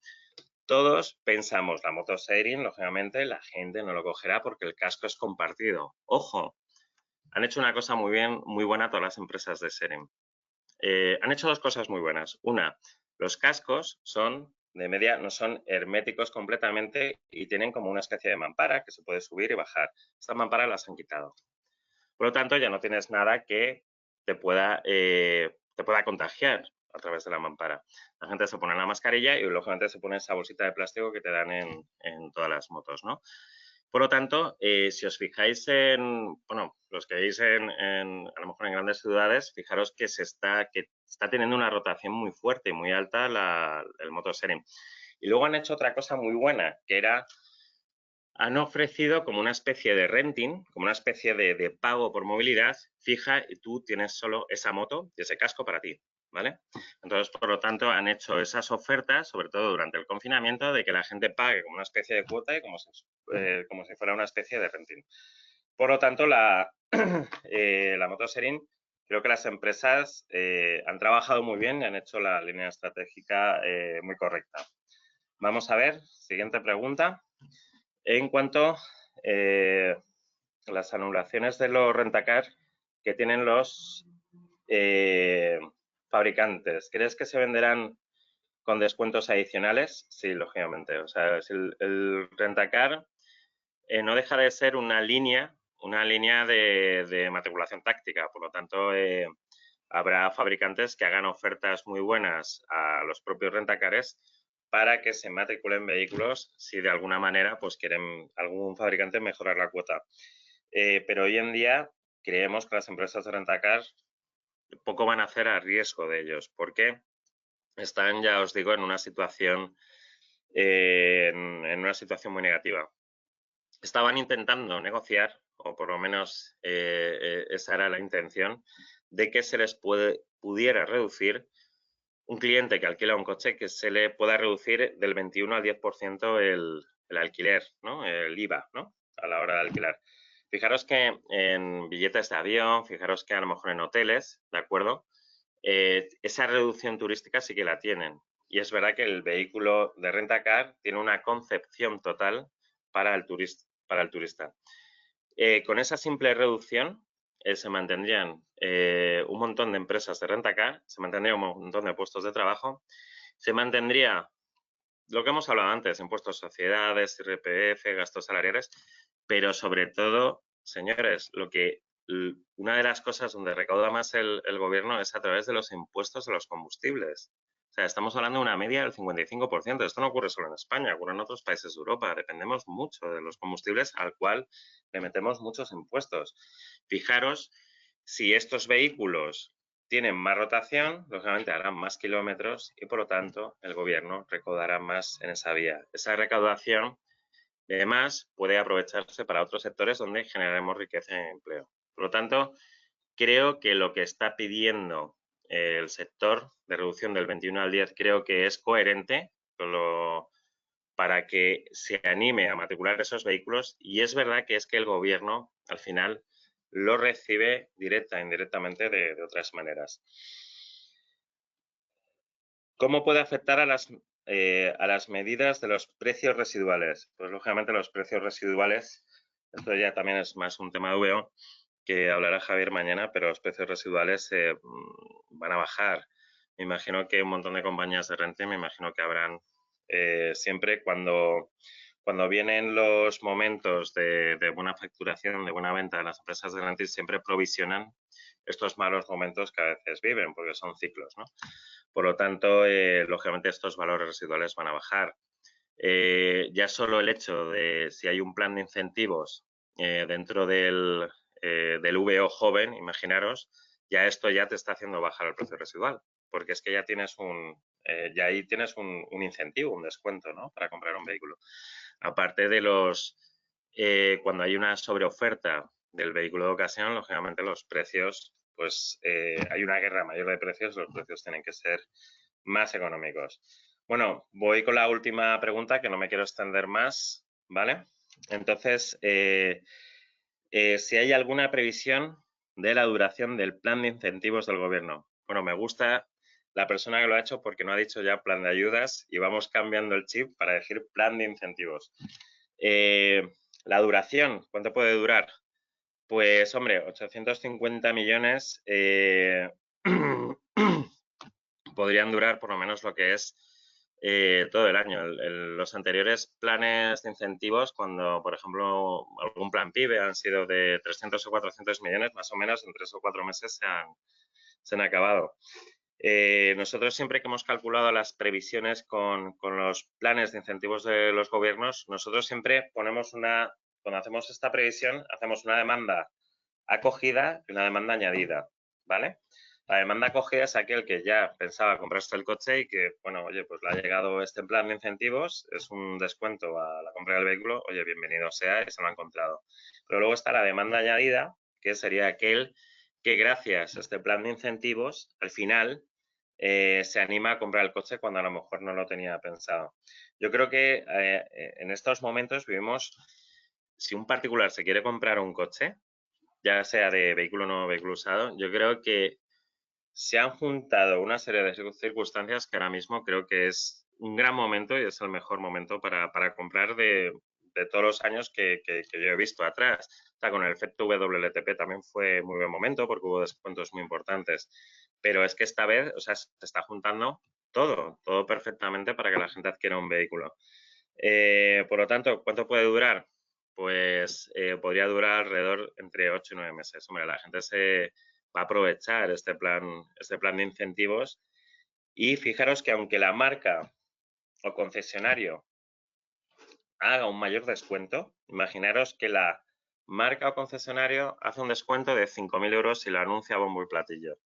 Todos pensamos, la motosharing, lógicamente, la gente no lo cogerá porque el casco es compartido. Ojo, han hecho una cosa muy buena todas las empresas de sharing. Han hecho dos cosas muy buenas. Una, los cascos son de media, no son herméticos completamente y tienen como una especie de mampara que se puede subir y bajar. Estas mamparas las han quitado. Por lo tanto, ya no tienes nada que te pueda contagiar a través de la mampara. La gente se pone la mascarilla y, lógicamente, se pone esa bolsita de plástico que te dan en todas las motos, ¿no? Por lo tanto, si os fijáis en, bueno, los que veis a lo mejor en grandes ciudades, fijaros que está teniendo una rotación muy fuerte y muy alta el motosharing. Y luego han hecho otra cosa muy buena, que era, han ofrecido como una especie de renting, como una especie de pago por movilidad fija y tú tienes solo esa moto y ese casco para ti, ¿vale? Entonces, por lo tanto, han hecho esas ofertas, sobre todo durante el confinamiento, de que la gente pague como una especie de cuota y como si fuera una especie de renting. Por lo tanto, la motosharing, creo que las empresas han trabajado muy bien y han hecho la línea estratégica muy correcta. Vamos a ver, siguiente pregunta. En cuanto a las anulaciones de los rentacar que tienen los fabricantes, ¿crees que se venderán con descuentos adicionales? Sí, lógicamente. O sea, el rentacar no deja de ser una línea de matriculación táctica. Por lo tanto, habrá fabricantes que hagan ofertas muy buenas a los propios rentacares para que se matriculen vehículos si de alguna manera pues quieren algún fabricante mejorar la cuota. Pero hoy en día creemos que las empresas de rentacar poco van a hacer a riesgo de ellos, porque están, ya os digo, en una situación muy negativa. Estaban intentando negociar, o por lo menos esa era la intención, de que se les pudiera reducir un cliente que alquila un coche, que se le pueda reducir del 21 al 10% el alquiler, ¿no? El IVA, ¿no? A la hora de alquilar. Fijaros que en billetes de avión, fijaros que a lo mejor en hoteles, ¿de acuerdo? Esa reducción turística sí que la tienen. Y es verdad que el vehículo de rentacar tiene una concepción total para el turista. Con esa simple reducción se mantendrían un montón de empresas de rentacar, se mantendría un montón de puestos de trabajo, se mantendría lo que hemos hablado antes, impuestos a sociedades, IRPF, gastos salariales, pero sobre todo, señores, una de las cosas donde recauda más el gobierno es a través de los impuestos de los combustibles. O sea, estamos hablando de una media del 55%. Esto no ocurre solo en España, ocurre en otros países de Europa. Dependemos mucho de los combustibles al cual le metemos muchos impuestos. Fijaros, si estos vehículos tienen más rotación, lógicamente harán más kilómetros y, por lo tanto, el gobierno recaudará más en esa vía. Esa recaudación, además, puede aprovecharse para otros sectores donde generaremos riqueza y empleo. Por lo tanto, creo que lo que está pidiendo el sector de reducción del 21 al 10 creo que es coherente para que se anime a matricular esos vehículos, y es verdad que el gobierno al final lo recibe directa e indirectamente de otras maneras. ¿Cómo puede afectar a las medidas de los precios residuales? Pues lógicamente los precios residuales, esto ya también es más un tema de VO, que hablará Javier mañana, pero los precios residuales van a bajar. Me imagino que un montón de compañías de renting, me imagino que habrán siempre cuando vienen los momentos de buena facturación, de buena venta de las empresas de renting, siempre provisionan estos malos momentos que a veces viven, porque son ciclos, ¿no? Por lo tanto, lógicamente estos valores residuales van a bajar. Ya solo el hecho de si hay un plan de incentivos dentro del VO joven, imaginaros, ya esto ya te está haciendo bajar el precio residual, porque es que ya tienes ya ahí tienes un incentivo, un descuento, ¿no? Para comprar un vehículo. Aparte de cuando hay una sobreoferta del vehículo de ocasión, lógicamente los precios, pues hay una guerra mayor de precios, los precios tienen que ser más económicos. Bueno, voy con la última pregunta, que no me quiero extender más, ¿vale? Entonces, si hay alguna previsión de la duración del plan de incentivos del gobierno. Bueno, me gusta la persona que lo ha hecho porque no ha dicho ya plan de ayudas y vamos cambiando el chip para decir plan de incentivos. La duración, ¿cuánto puede durar? Pues, hombre, 850 millones podrían durar por lo menos lo que es todo el año. Los anteriores planes de incentivos, cuando, por ejemplo, algún plan PIBE han sido de 300 o 400 millones, más o menos en 3 o 4 meses se han acabado. Nosotros siempre que hemos calculado las previsiones con los planes de incentivos de los gobiernos, nosotros siempre ponemos una cuando hacemos esta previsión, hacemos una demanda acogida y una demanda añadida, ¿vale? La demanda acogida es aquel que ya pensaba comprarse el coche y que, bueno, oye, pues le ha llegado este plan de incentivos, es un descuento a la compra del vehículo, oye, bienvenido sea y se lo ha encontrado. Pero luego está la demanda añadida, que sería aquel que gracias a este plan de incentivos, al final se anima a comprar el coche cuando a lo mejor no lo tenía pensado. Yo creo que en estos momentos vivimos, si un particular se quiere comprar un coche, ya sea de vehículo nuevo o vehículo usado, yo creo que se han juntado una serie de circunstancias que ahora mismo creo que es un gran momento y es el mejor momento para comprar de todos los años que yo he visto atrás. O sea, con el efecto WLTP también fue muy buen momento porque hubo descuentos muy importantes. Pero es que esta vez, o sea, se está juntando todo perfectamente para que la gente adquiera un vehículo. Por lo tanto, ¿cuánto puede durar? Pues podría durar alrededor entre 8 y 9 meses. Hombre, la gente se va a aprovechar este plan de incentivos y fijaros que aunque la marca o concesionario haga un mayor descuento, imaginaros que la marca o concesionario hace un descuento de 5.000 euros y lo anuncia a bombo y platillo.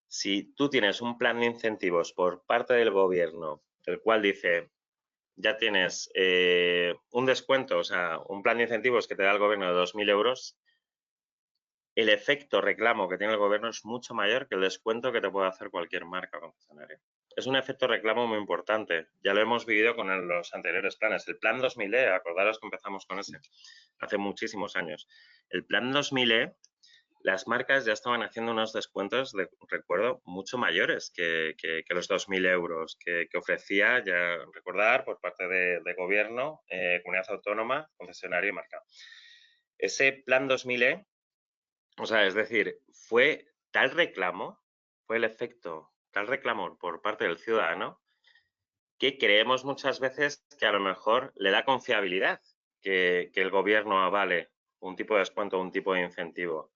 Si tú tienes un plan de incentivos por parte del gobierno, el cual dice, ya tienes un descuento, o sea, un plan de incentivos que te da el gobierno de 2.000 euros, el efecto reclamo que tiene el gobierno es mucho mayor que el descuento que te puede hacer cualquier marca o concesionario. Es un efecto reclamo muy importante. Ya lo hemos vivido con los anteriores planes. El plan 2000E, acordaros que empezamos con ese hace muchísimos años. El plan 2000E, las marcas ya estaban haciendo unos descuentos, recuerdo, mucho mayores que los 2.000 euros que ofrecía, ya recordar, por parte de gobierno, comunidad autónoma, concesionario y marca. Ese plan 2000E, o sea, es decir, fue tal reclamo, fue el efecto, tal reclamo por parte del ciudadano, que creemos muchas veces que a lo mejor le da confiabilidad que el gobierno avale un tipo de descuento o un tipo de incentivo.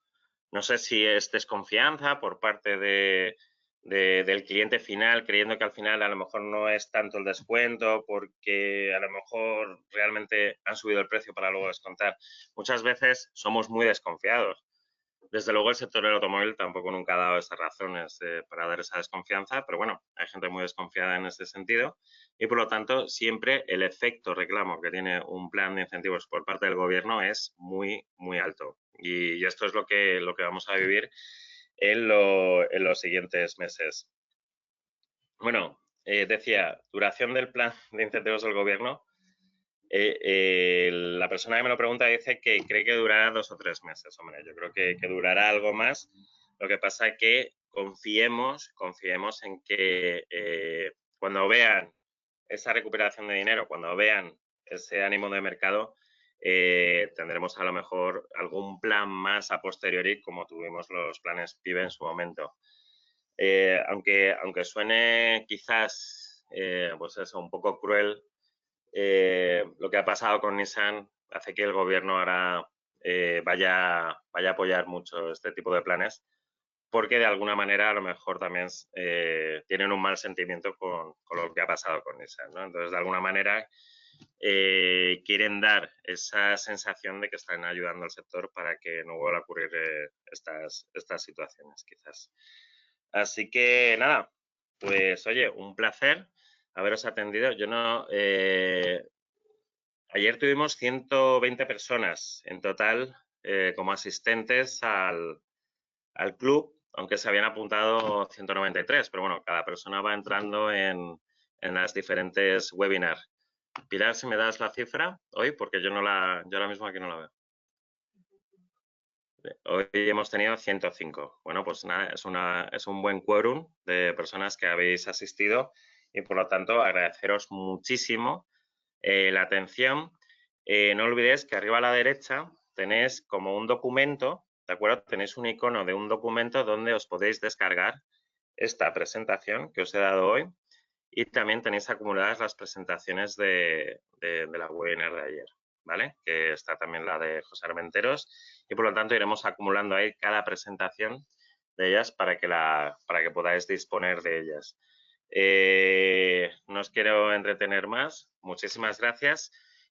No sé si es desconfianza por parte del cliente final, creyendo que al final a lo mejor no es tanto el descuento porque a lo mejor realmente han subido el precio para luego descontar. Muchas veces somos muy desconfiados. Desde luego el sector del automóvil tampoco nunca ha dado esas razones para dar esa desconfianza, pero bueno, hay gente muy desconfiada en ese sentido y por lo tanto siempre el efecto reclamo que tiene un plan de incentivos por parte del gobierno es muy alto. Y esto es lo que vamos a vivir en los siguientes meses. Bueno, decía, duración del plan de incentivos del gobierno. La persona que me lo pregunta dice que cree que durará 2 o 3 meses. Hombre, yo creo que durará algo más. Lo que pasa es que confiemos en que cuando vean esa recuperación de dinero, cuando vean ese ánimo de mercado, tendremos a lo mejor algún plan más a posteriori como tuvimos los planes PIB en su momento. Aunque suene quizás pues eso, un poco cruel, lo que ha pasado con Nissan hace que el gobierno ahora vaya a apoyar mucho este tipo de planes, porque de alguna manera a lo mejor también tienen un mal sentimiento con lo que ha pasado con Nissan, ¿no? Entonces, de alguna manera quieren dar esa sensación de que están ayudando al sector para que no vuelva a ocurrir estas situaciones, quizás. Así que nada, pues oye, un placer haberos atendido. Yo no. Ayer tuvimos 120 personas en total como asistentes al club, aunque se habían apuntado 193, pero bueno, cada persona va entrando en las diferentes webinars. Pilar, si me das la cifra hoy, porque yo ahora mismo aquí no la veo. Hoy hemos tenido 105. Bueno, pues nada, es un buen quórum de personas que habéis asistido y por lo tanto agradeceros muchísimo la atención. No olvidéis que arriba a la derecha tenéis como un documento, ¿de acuerdo? Tenéis un icono de un documento donde os podéis descargar esta presentación que os he dado hoy y también tenéis acumuladas las presentaciones de la webinar de ayer, ¿vale? Que está también la de José Armenteros y por lo tanto iremos acumulando ahí cada presentación de ellas para que podáis disponer de ellas. No os quiero entretener más. Muchísimas gracias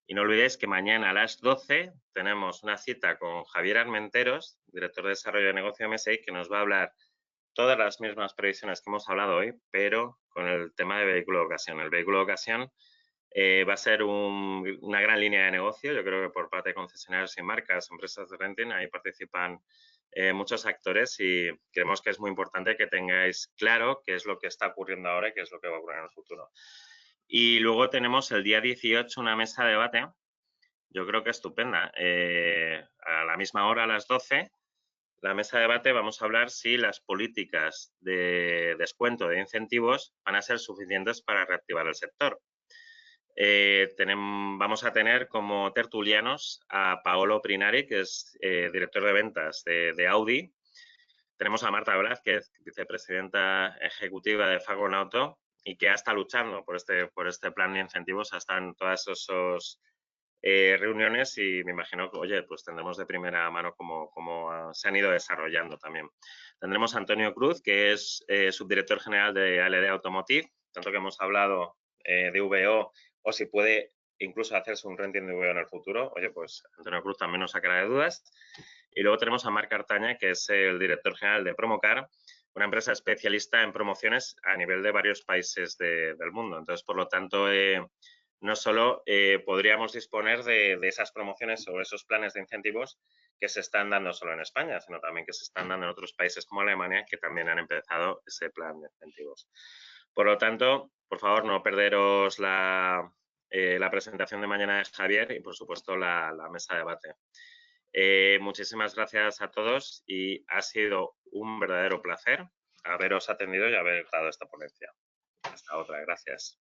Y no olvidéis que mañana a las 12 tenemos una cita con Javier Armenteros, director de Desarrollo de Negocio de MSI, que nos va a hablar todas las mismas previsiones que hemos hablado hoy, pero con el tema de vehículo de ocasión. El vehículo de ocasión va a ser una gran línea de negocio. Yo creo que por parte de concesionarios y marcas, empresas de renting, ahí participan muchos actores y creemos que es muy importante que tengáis claro qué es lo que está ocurriendo ahora y qué es lo que va a ocurrir en el futuro. Y luego tenemos el día 18 una mesa de debate, yo creo que estupenda. A la misma hora, a las 12, la mesa de debate vamos a hablar si las políticas de descuento de incentivos van a ser suficientes para reactivar el sector. Vamos a tener como tertulianos a Paolo Prinari, que es director de ventas de Audi. Tenemos a Marta Blázquez, vicepresidenta ejecutiva de Fagon Auto y que ha estado luchando por este plan de incentivos, ha estado en todas esas reuniones y me imagino que, oye, pues tendremos de primera mano cómo se han ido desarrollando también. Tendremos a Antonio Cruz, que es subdirector general de ALD Automotive, tanto que hemos hablado de VO o si puede incluso hacerse un renting de VO en el futuro. Oye, pues Antonio Cruz también nos sacará de dudas. Y luego tenemos a Marc Artaña, que es el director general de Promocar, una empresa especialista en promociones a nivel de varios países del mundo. Entonces, por lo tanto, no solo podríamos disponer de esas promociones o esos planes de incentivos que se están dando solo en España, sino también que se están dando en otros países como Alemania, que también han empezado ese plan de incentivos. Por lo tanto, por favor, no perderos la presentación de mañana de Javier y, por supuesto, la mesa de debate. Muchísimas gracias a todos y ha sido un verdadero placer haberos atendido y haber dado esta ponencia. Hasta otra, gracias.